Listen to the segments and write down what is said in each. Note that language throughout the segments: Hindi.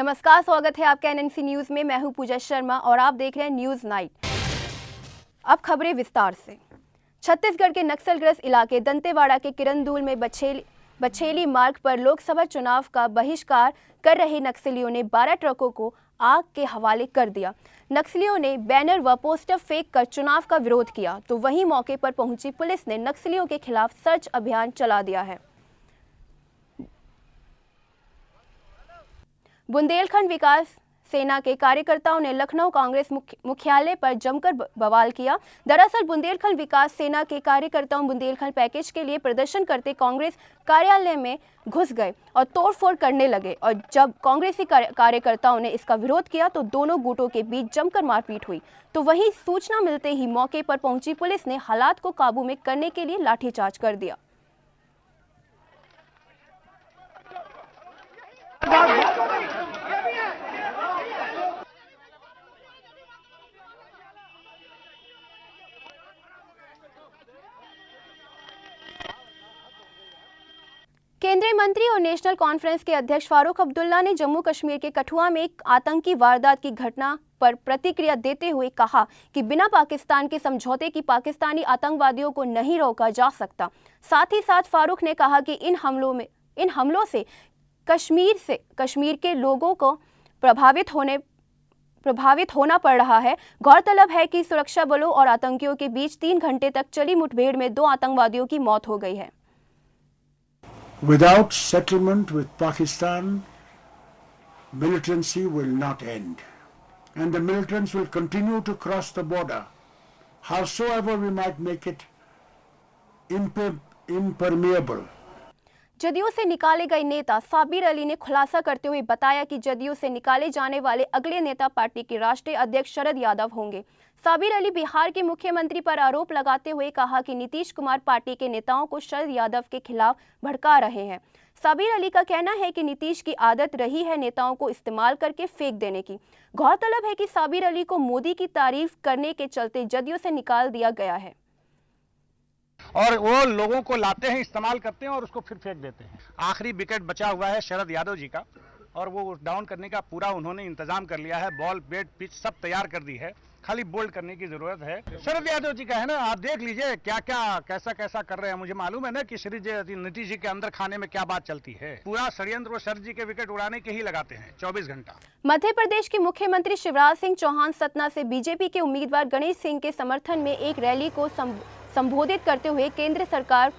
नमस्कार, स्वागत है आपका एनएनसी न्यूज में। मैं हूं पूजा शर्मा और आप देख रहे हैं न्यूज नाइट। अब खबरें विस्तार से। छत्तीसगढ़ के नक्सलग्रस्त इलाके दंतेवाड़ा के किरंदुल में बछेली मार्ग पर लोकसभा चुनाव का बहिष्कार कर रहे नक्सलियों ने 12 ट्रकों को आग के हवाले कर दिया। नक्सलियों ने बैनर व पोस्टर फेंक कर चुनाव का विरोध किया, तो वहीं मौके पर पहुंची पुलिस ने नक्सलियों के खिलाफ सर्च अभियान चला दिया है। बुंदेलखंड विकास सेना के कार्यकर्ताओं ने लखनऊ कांग्रेस मुख्यालय पर जमकर बवाल किया। दरअसल बुंदेलखंड विकास सेना के कार्यकर्ताओं बुंदेलखंड पैकेज के लिए प्रदर्शन करते कांग्रेस कार्यालय में घुस गए और तोड़फोड़ करने लगे, और जब कांग्रेसी कार्यकर्ताओं ने इसका विरोध किया तो दोनों गुटों के बीच जमकर मारपीट हुई। तो वहीं सूचना मिलते ही मौके पर पहुंची पुलिस ने हालात को काबू में करने के लिए लाठीचार्ज कर दिया। केंद्रीय मंत्री और नेशनल कॉन्फ्रेंस के अध्यक्ष फारूक अब्दुल्ला ने जम्मू कश्मीर के कठुआ में एक आतंकी वारदात की घटना पर प्रतिक्रिया देते हुए कहा कि बिना पाकिस्तान के समझौते की पाकिस्तानी आतंकवादियों को नहीं रोका जा सकता। साथ ही साथ फारूक ने कहा कि इन हमलों से कश्मीर के लोगों को प्रभावित होना पड़ रहा है। गौरतलब है कि सुरक्षा बलों और आतंकियों के बीच 3 घंटे तक चली मुठभेड़ में 2 आतंकवादियों की मौत हो गई है। Without settlement with Pakistan, militancy will not end, and the militants will continue to cross the border, howsoever we might make it impermeable. JDU से निकाले गए नेता साबिर अली ने खुलासा करते हुए बताया कि जदयू से निकाले जाने वाले अगले नेता पार्टी के राष्ट्रीय अध्यक्ष शरद यादव होंगे। साबिर अली बिहार के मुख्यमंत्री पर आरोप लगाते हुए कहा कि नीतीश कुमार पार्टी के नेताओं को शरद यादव के खिलाफ भड़का रहे हैं। साबिर अली का कहना है कि नीतीश की आदत रही है नेताओं को इस्तेमाल करके फेंक देने की। गौरतलब है कि साबिर अली को मोदी की तारीफ करने के चलते जदयू से निकाल दिया गया है और वो लोगों को लाते हैं, इस्तेमाल करते हैं और उसको फिर फेंक देते हैं। आखिरी विकेट बचा हुआ है शरद यादव जी का और वो डाउन करने का पूरा उन्होंने इंतजाम कर लिया है। बॉल, बैट, पिच सब तैयार कर दी है, खाली बोल्ड करने की जरूरत है। शरद यादव जी का है ना, आप देख लीजिए क्या क्या कैसा कर रहे हैं। मुझे मालूम है ना कि श्री नीतीश जी के अंदर खाने में क्या बात चलती है। पूरा षड्यंत्र वो शरद जी के विकेट उड़ाने के ही लगाते हैं 24 घंटा। मध्य प्रदेश के मुख्यमंत्री शिवराज सिंह चौहान सतना से बीजेपी के उम्मीदवार गणेश सिंह के समर्थन में एक रैली को संबोधित करते हुए केंद्र सरकार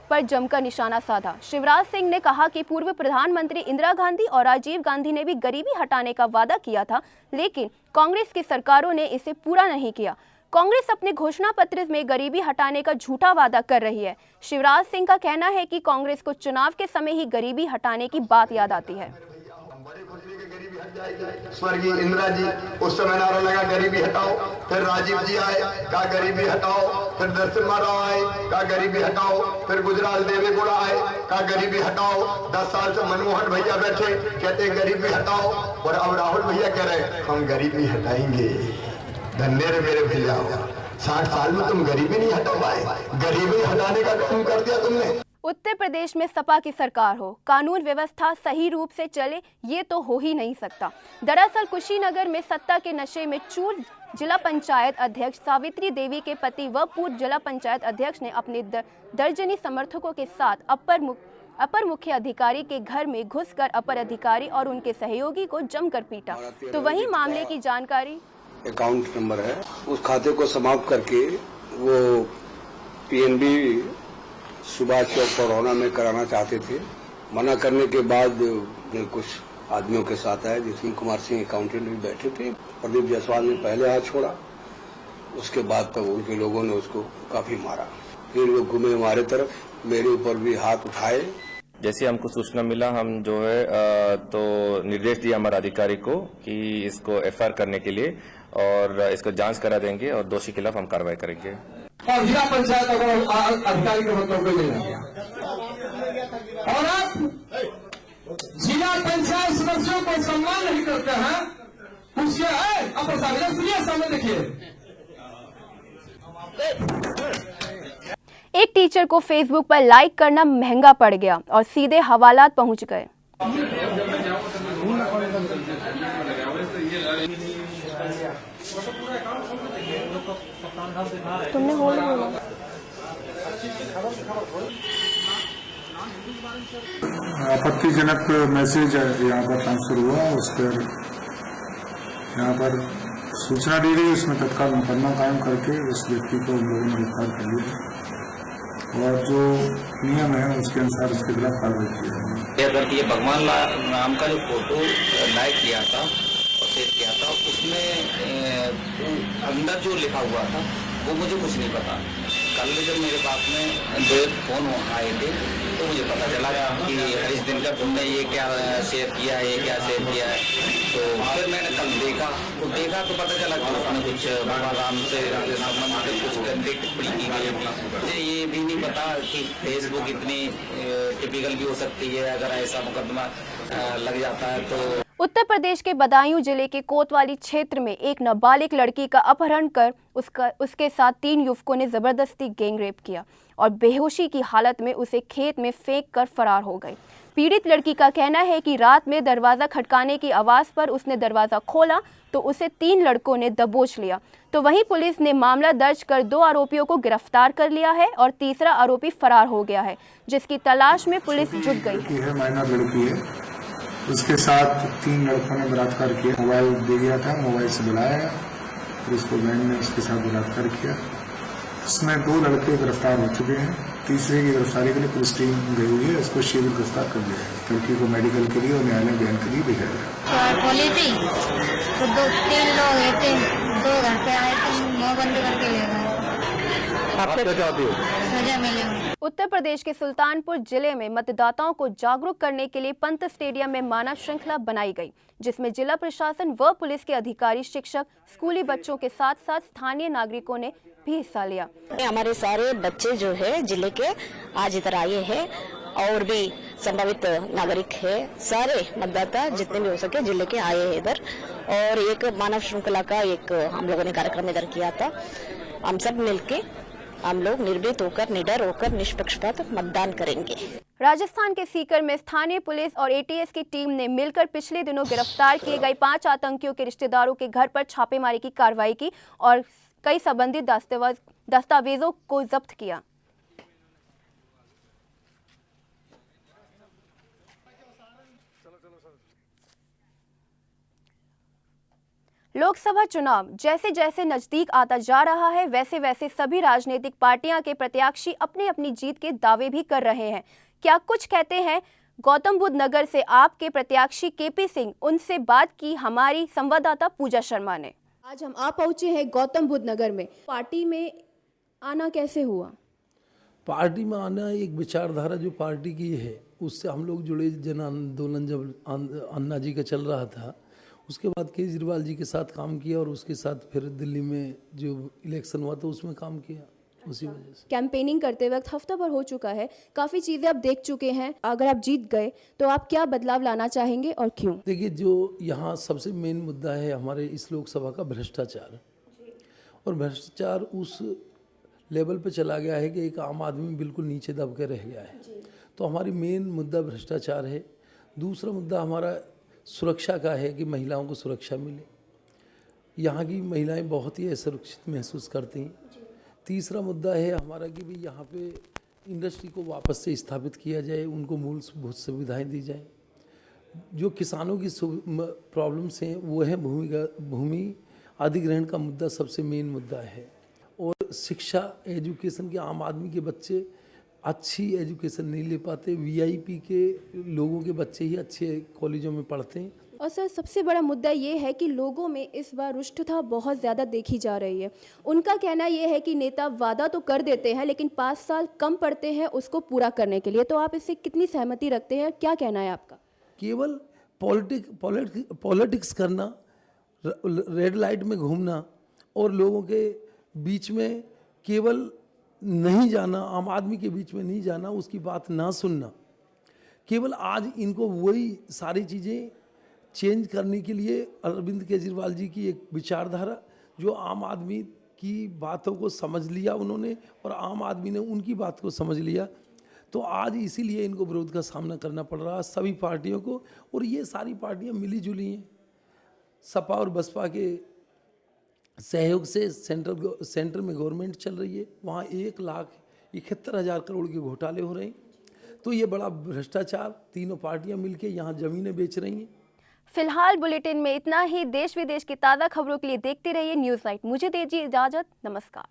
पर जमकर निशाना साधा। शिवराज सिंह ने कहा कि पूर्व प्रधानमंत्री इंदिरा गांधी और राजीव गांधी ने भी गरीबी हटाने का वादा किया था, लेकिन कांग्रेस की सरकारों ने इसे पूरा नहीं किया। कांग्रेस अपने घोषणा पत्र में गरीबी हटाने का झूठा वादा कर रही है। शिवराज सिंह का कहना है कि कांग्रेस को चुनाव के समय ही गरीबी हटाने की बात याद आती है। स्वर्गीय इंदिरा जी उस समय नारा लगा गरीबी हटाओ, फिर राजीव जी आए कहा गरीबी हटाओ, फिर नरसिम्हा राव आए कहा गरीबी हटाओ, फिर गुजराल देवेगौड़ा आए कहा गरीबी हटाओ। 10 साल से मनमोहन भैया बैठे कहते गरीबी हटाओ, और अब राहुल भैया कह रहे हम गरीबी हटाएंगे। धन्य रे मेरे भैया, 60 साल में तुम गरीबी नहीं हटा पाए, गरीबी हटाने का काम कर दिया तुमने। उत्तर प्रदेश में सपा की सरकार हो, कानून व्यवस्था सही रूप से चले, ये तो हो ही नहीं सकता। दरअसल कुशीनगर में सत्ता के नशे में चूर जिला पंचायत अध्यक्ष सावित्री देवी के पति व पूर्व जिला पंचायत अध्यक्ष ने अपने दर्जनी समर्थकों के साथ अपर मुख्य अधिकारी के घर में घुसकर अपर अधिकारी और उनके सहयोगी को जमकर पीटा। तो वहीं मामले की जानकारी अकाउंट नंबर है, उस खाते को समाप्त करके वो पीएनबी सुभाष चौक पड़ौना में कराना चाहते थे। मना करने के बाद कुछ आदमियों के साथ आए, जिसमें कुमार सिंह अकाउंटेंट भी बैठे थे। प्रदीप जायसवाल ने पहले हाथ छोड़ा, उसके बाद तब उनके लोगों ने उसको काफी मारा। फिर वो घूमे हमारे तरफ, मेरे ऊपर भी हाथ उठाए। जैसे हमको सूचना मिला, हम जो है तो निर्देश दिया हमारे अधिकारी को कि इसको एफआईआर करने के लिए, और इसको जांच करा देंगे और दोषी के खिलाफ हम कार्रवाई करेंगे। और जिला पंचायत अधिकारी का मतलब कोई नहीं गया, और आप जिला पंचायत सदस्यों को सम्मान नहीं करते हैं, उसके है सामने देखिए। एक टीचर को फेसबुक पर लाइक करना महंगा पड़ गया और सीधे हवालात पहुंच गए। तुमने होल्ड बोला। आपत्तिजनक मैसेज यहाँ पर ट्रांसफर हुआ, उस पर यहाँ पर सूचना दी गई, उसमें तत्काल मुकदमा कायम करके उस व्यक्ति को हम लोगों ने गिरफ्तार कर लिया और जो नियम है उसके अनुसार उसके खिलाफ कार्रवाई की है। अगर ये भगवान राम का जो फोटो लाइक किया था और सेव किया था, उसमें अंदर जो लिखा हुआ था वो मुझे कुछ नहीं पता। कल जब मेरे पास में दो फोन आए थे तो मुझे पता चला कि हरीश दिन का तुमने ये क्या शेयर किया है, ये क्या शेयर किया है। तो फिर मैंने कल देखा तो पता चला कि उसने कुछ भगवान राम से संबंधित कुछ गंदी टिप्पणी की गई थी। मुझे ये भी नहीं पता कि फेसबुक इतनी टिपिकल भी हो सकती है। अगर ऐसा मुकदमा लग जाता है तो उत्तर प्रदेश के बदायूं जिले के कोतवाली क्षेत्र में एक नाबालिग लड़की का अपहरण कर उसके साथ 3 युवकों ने जबरदस्ती गैंगरेप किया और बेहोशी की हालत में उसे खेत में फेंक कर फरार हो गए। पीड़ित लड़की का कहना है कि रात में दरवाजा खटकाने की आवाज पर उसने दरवाजा खोला तो उसे 3 लड़कों ने दबोच लिया। तो वहीं पुलिस ने मामला दर्ज कर 2 आरोपियों को गिरफ्तार कर लिया है और तीसरा आरोपी फरार हो गया है, जिसकी तलाश में पुलिस जुट गई है। माइनर लड़की है, उसके साथ 3 लड़कों ने बलात्कार किया। मोबाइल दे दिया था, मोबाइल से बुलाया, फिर उसको बैंड ने उसके साथ बलात्कार किया। उसमें 2 लड़के गिरफ्तार हो चुके हैं। तीसरे की गिरफ्तारी के लिए पुलिस टीम गई हुई है, उसको शीघ्र गिरफ्तार कर लिया है। लड़की को मेडिकल के लिए और न्यायालय बयान के लिए भेजा गया। खोली थी तो 2-3 लोग थे, 2 घर पे आए थे, मुंह बंद करके ले गए। आप क्या चाहते हो? सजा मिलेगी। उत्तर प्रदेश के सुल्तानपुर जिले में मतदाताओं को जागरूक करने के लिए पंत स्टेडियम में मानव श्रृंखला बनाई गई, जिसमें जिला प्रशासन व पुलिस के अधिकारी, शिक्षक, स्कूली बच्चों के साथ साथ स्थानीय नागरिकों ने भी हिस्सा लिया। हमारे सारे बच्चे जो है जिले के आज इधर आए हैं और भी संभावित नागरिक है, सारे मतदाता जितने भी हो सके जिले के आए हैं इधर। और एक मानव श्रृंखला का एक हम लोगों ने कार्यक्रम इधर किया था। हम सब मिलके हम लोग निर्भीक होकर, निडर होकर, निष्पक्षपात मतदान करेंगे। राजस्थान के सीकर में स्थानीय पुलिस और एटीएस की टीम ने मिलकर पिछले दिनों गिरफ्तार किए गए 5 आतंकियों के रिश्तेदारों के घर पर छापेमारी की कार्रवाई की और कई संबंधित दस्तावेजों को जब्त किया। लोकसभा चुनाव जैसे जैसे नजदीक आता जा रहा है, वैसे वैसे सभी राजनीतिक पार्टियां के प्रत्याशी अपनी अपनी जीत के दावे भी कर रहे हैं। क्या कुछ कहते हैं गौतम बुद्ध नगर से आपके प्रत्याशी केपी सिंह, उनसे बात की हमारी संवाददाता पूजा शर्मा ने। आज हम आ पहुंचे हैं गौतम बुद्ध नगर में। पार्टी में आना कैसे हुआ? पार्टी में आना एक विचारधारा जो पार्टी की है उससे हम लोग जुड़े। जन आंदोलन जब अन्ना जी का चल रहा था, उसके बाद केजरीवाल जी के साथ काम किया और उसके साथ फिर दिल्ली में जो इलेक्शन हुआ तो उसमें काम किया। उसी वजह से कैंपेनिंग करते वक्त हफ्ता भर हो चुका है, काफ़ी चीज़ें आप देख चुके हैं। अगर आप जीत गए तो आप क्या बदलाव लाना चाहेंगे और क्यों? देखिए, जो यहाँ सबसे मेन मुद्दा है हमारे इस लोकसभा का भ्रष्टाचार। और भ्रष्टाचार उस लेवल पे चला गया है कि एक आम आदमी बिल्कुल नीचे दब के रह गया है। तो हमारी मेन मुद्दा भ्रष्टाचार है। दूसरा मुद्दा हमारा सुरक्षा का है कि महिलाओं को सुरक्षा मिले। यहाँ की महिलाएं बहुत ही असुरक्षित महसूस करती हैं। तीसरा मुद्दा है हमारा कि भाई यहाँ पे इंडस्ट्री को वापस से स्थापित किया जाए, उनको मूलभूत सुविधाएं दी जाए। जो किसानों की प्रॉब्लम्स हैं वो है भूमि अधिग्रहण का मुद्दा सबसे मेन मुद्दा है। और शिक्षा, एजुकेशन के आम आदमी के बच्चे अच्छी एजुकेशन नहीं ले पाते। वीआईपी के लोगों के बच्चे ही अच्छे कॉलेजों में पढ़ते हैं। और सर, सबसे बड़ा मुद्दा ये है कि लोगों में इस बार रुष्टता बहुत ज़्यादा देखी जा रही है। उनका कहना ये है कि नेता वादा तो कर देते हैं लेकिन 5 साल कम पड़ते हैं उसको पूरा करने के लिए। तो आप इससे कितनी सहमति रखते हैं, क्या कहना है आपका? केवल पॉलिटिक्स करना, रेड लाइट में घूमना और लोगों के बीच में केवल नहीं जाना, आम आदमी के बीच में नहीं जाना, उसकी बात ना सुनना, केवल आज इनको वही सारी चीज़ें चेंज करने के लिए अरविंद केजरीवाल जी की एक विचारधारा, जो आम आदमी की बातों को समझ लिया उन्होंने और आम आदमी ने उनकी बात को समझ लिया। तो आज इसीलिए इनको विरोध का सामना करना पड़ रहा है सभी पार्टियों को। और ये सारी पार्टियां मिली जुली हैं। सपा और बसपा के सहयोग से सेंटर में गवर्नमेंट चल रही है, वहाँ 1,71,000 करोड़ के घोटाले हो रहे हैं। तो ये बड़ा भ्रष्टाचार, तीनों पार्टियां मिलके यहाँ जमीनें बेच रही हैं। फिलहाल बुलेटिन में इतना ही। देश विदेश की ताज़ा खबरों के लिए देखते रहिए न्यूज़ नाइट। मुझे दीजिए इजाज़त, नमस्कार।